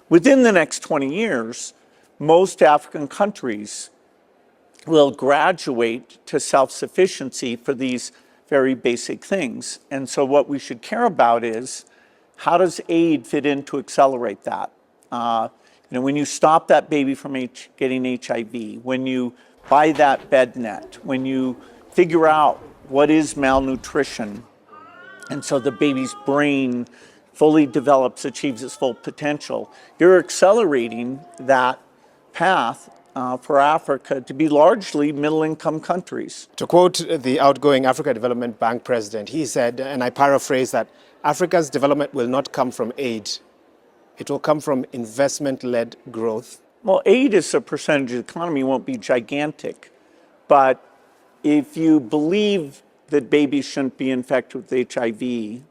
Within the next 20 years, most African countries will graduate to self-sufficiency for these very basic things. And so what we should care about is, how does aid fit in to accelerate that? When you stop that baby from getting HIV, when you buy that bed net, when you figure out what is malnutrition, and so the baby's brain fully develops, achieves its full potential, you're accelerating that path for Africa to be largely middle-income countries. To quote the outgoing Africa Development Bank president, he said, and I paraphrase, that Africa's development will not come from aid. It will come from investment-led growth. Well, aid as a percentage of the economy won't be gigantic, but if you believe that babies shouldn't be infected with HIV,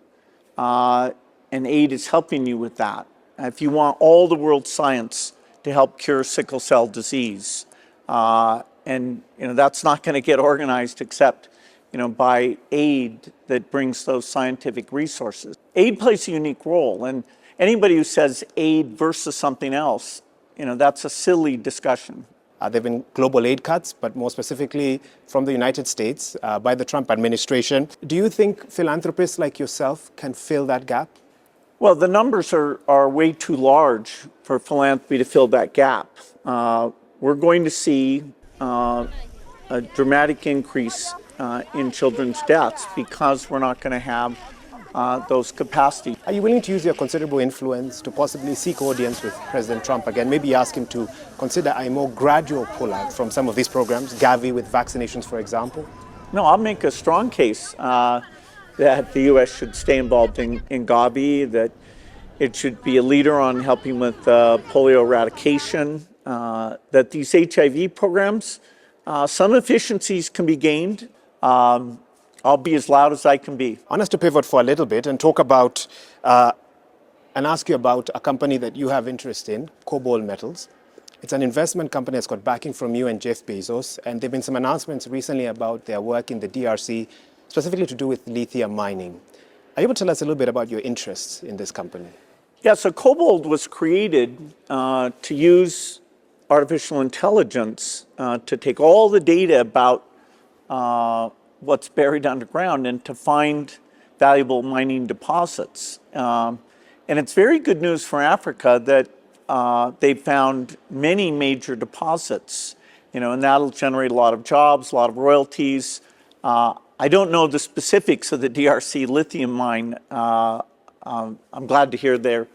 and aid is helping you with that, if you want all the world's science to help cure sickle cell disease, and that's not going to get organized except by aid that brings those scientific resources. Aid plays a unique role, and anybody who says aid versus something else, that's a silly discussion. There have been global aid cuts, but more specifically from the United States by the Trump administration. Do you think philanthropists like yourself can fill that gap? Well, the numbers are way too large for philanthropy to fill that gap. We're going to see a dramatic increase in children's deaths because we're not going to have those capacities. Are you willing to use your considerable influence to possibly seek audience with President Trump again? Maybe ask him to consider a more gradual pullout from some of these programs, Gavi with vaccinations, for example? No, I'll make a strong case that the U.S. should stay involved in Gavi, that it should be a leader on helping with polio eradication, that these HIV programs, some efficiencies can be gained. I'll be as loud as I can be. I want us to pivot for a little bit and talk about and ask you about a company that you have interest in, Cobalt Metals. It's an investment company that's got backing from you and Jeff Bezos, and there have been some announcements recently about their work in the DRC, specifically to do with lithium mining. Are you able to tell us a little bit about your interests in this company? Yeah, so Cobalt was created to use artificial intelligence to take all the data about what's buried underground and to find valuable mining deposits. And it's very good news for Africa that they've found many major deposits, and that'll generate a lot of jobs, a lot of royalties. I don't know the specifics of the DRC lithium mine. I'm glad to hear they're